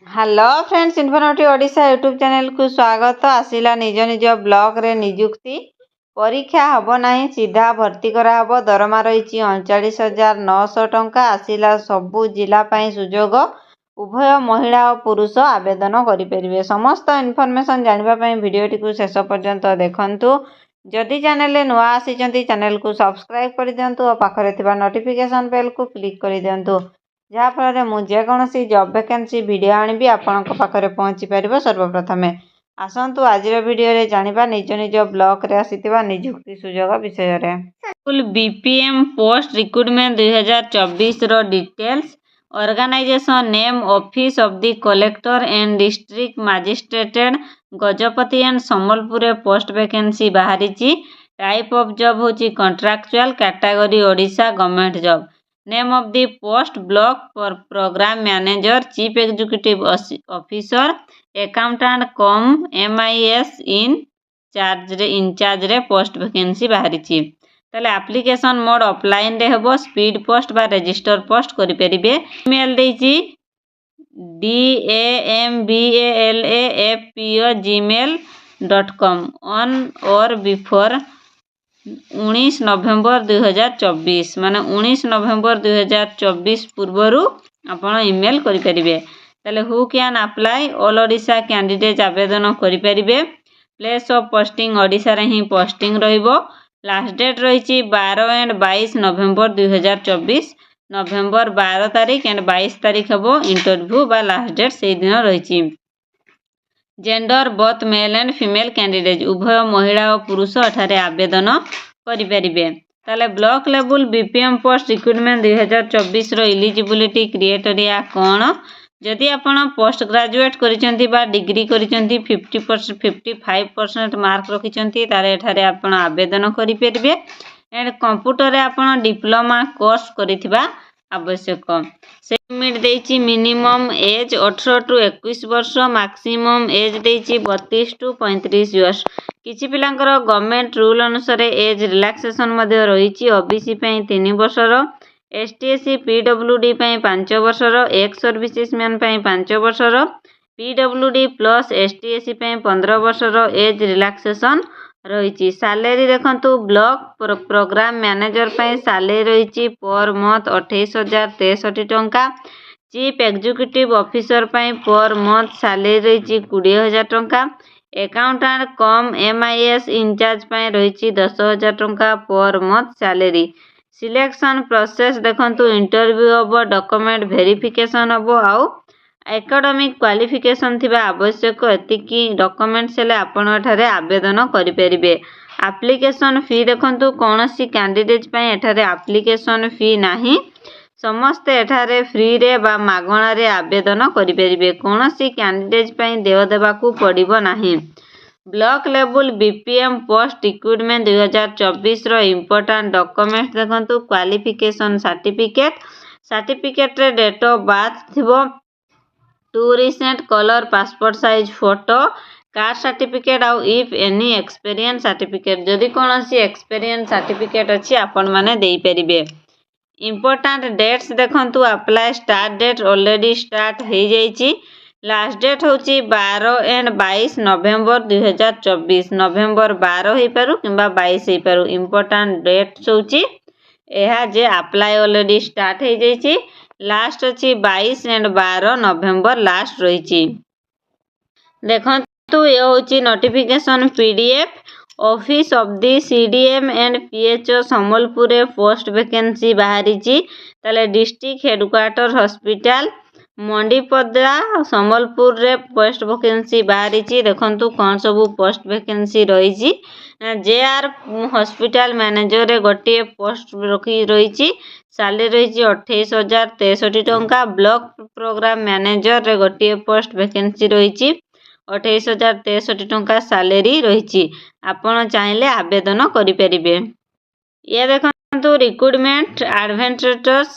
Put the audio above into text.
Hello friends, informative Odisha YouTube channel को स्वागत। आसिला निज निज ब्लॉक रे नियुक्ति परीक्षा हब नहीं, सीधा भर्ती कराहब। दरमा रही 39,900 टंका। आसिला सबू जिला सुजोग। उभय महिला और पुरुष आवेदन करें। समस्त इनफॉरमेशन जानापी भिडियोटी को शेष पर्यंत देखंतु। जदि चैनल नुआ आसी चैनल को सब्सक्राइब कर दिंतु और पाखरे नोटिफिकेशन बेल को क्लिक कर दिंतु, जहाँफल मुझे कौन जॉब वैकेंसी वीडियो आनी आपण पाखे पहुँची पार सर्वप्रथम। आसतु आज वीडियो रे जानिबा निज निज ब्लॉक रे आसीथिबा नियुक्ति सुजोग विषय रे। स्कूल बीपीएम पोस्ट रिक्रुटमेंट 2024 रो details. Organisation name office of the collector and district magistrate Gajapati and Sambalpur post vacancy बाहरी। टाइप ऑफ जॉब होची contractual. Category Odisha government job. Name of the post block for program manager, chief executive officer, accountant cum MIS incharge रे post vacancy बाहरी। ताले application mode offline रे हेबो। Speed post बा register post करि परिबे। Email देछि DAMBALAFPO@gmail.com ऑन और बिफोर 19 नवेम्बर 2024 माने 19 नवेम्बर 2024 पूर्वरु आपण ईमेल करि परिबे। ताले who can apply all Odisha candidate आवेदन करि परिबे। प्लेस ऑफ पोस्टिंग ओडिशा रे ही पोस्टिंग रहिबो। लास्ट डेट रही 12 एंड 22 नवेम्बर 2024। नवेम्बर 12 तारीख एंड 22 तारीख हेबो इंटरव्यू बा लास्ट डेट से दिन रही। Gender both male and female candidate उभय महिला और पुरुष एठारे आवेदन करिपरिबे। ताले block level BPM post recruitment 2024 रो एलिजिबिलिटी क्राइटेरिया कौन? जदि आपण पोस्ट ग्रेजुएट करिसेंती बा डिग्री करिसेंती 50% 55% मार्क रखिसेंती तारे एठारे आपण आवेदन करिपरिबे। एंड कंप्यूटर रे आपण डिप्लोमा कोर्स करिथिबा आवश्यक। से लिमिट देछि मिनिमम एज 18 टू 21 वर्ष, मैक्सिमम एज देछि 32 टू 35 इयर्स। किछि पिलांकर गवर्नमेंट रूल अनुसार एज रिलैक्सेशन मध्ये रहिछि। ओबीसी पई 3 वर्षर, ST/SC PWD पई 5 वर्षर, एक्स सर्विसेस मैन पई 5 वर्षर, PWD प्लस ST/SC पई 15 वर्षर एज रिलैक्सेशन रही। सैलरी देखंतु ब्लॉक प्रोग्राम मैनेजर पई सैलरी रही पर मंथ 28,063 टंका। चीफ एग्जीक्यूटिव ऑफिसर पई पर मंथ सैलरी रही 20,000 टंका। अकाउंटेंट कम MIS इंचार्ज पई रही 10,000 टंका per month salary. Selection process देखंतु इंटरव्यू हबो, डॉक्यूमेंट वेरिफिकेशन हबो आउ एकेडमिक क्वालिफिकेशन थिबा आवश्यक। एतिकी डॉक्यूमेंट्स हेले आपण एठारे आवेदन करि परिबे। एप्लिकेशन फी देखंतु कोनोसी कैंडिडेट पई एठारे एप्लिकेशन फी नाही। समस्त एठारे फ्री रे बा मागणा रे आवेदन करि परिबे। कोनोसी कैंडिडेट पई देय देबाकू पड़िबो नाही। Block level BPM post recruitment 2024 रो इंपोर्टेंट डॉक्यूमेंट्स देखंतु क्वालिफिकेशन सर्टिफिकेट रे डेट ऑफ बर्थ थिबो, 2 recent colour passport size photo, caste certificate आउ इफ एनी एक्सपीरियंस सर्टिफिकेट जदि कोनोसी एक्सपीरियंस सर्टिफिकेट अछि आपण माने देई परिबे। इंपोर्टेंट डेट्स देखंतु apply start date already start हो जाइछि। लास्ट डेट होची 12 एंड 22 नवेम्बर 2024। नवेम्बर 12 हो पारु किंबा 22 हो पारु। इंपोर्टेंट डेट्स होची एहा जे अप्लाई ऑलरेडी स्टार्ट हो जाइछि। लास्ट अछि 22 एंड 12 नवेम्बर लास्ट रही। देखंतु ये होची notification PDF। Office of the CDM and PHO Sambalpur post vacancy बाहरी। ताले डिस्ट्रिक्ट हेडक्वार्टर हॉस्पिटल मंडीपद्रा संबलपुर रे पोस्ट वैकेंसी बाहरी। देखंतु कौन सबू पोस्ट वैकेंसी रही। JR हॉस्पिटल मैनेजर रे गोटे पोस्ट रही। सैलरी रही 28,063 टंका। ब्लॉक प्रोग्राम मैनेजर रे गोटे पोस्ट वैकेंसी रही 28,063 टंका सैलरी रही। आपण चाहिले आवेदन करि परिबे। ये देखंतु रिक्रुटमेंट एडवेंचर्स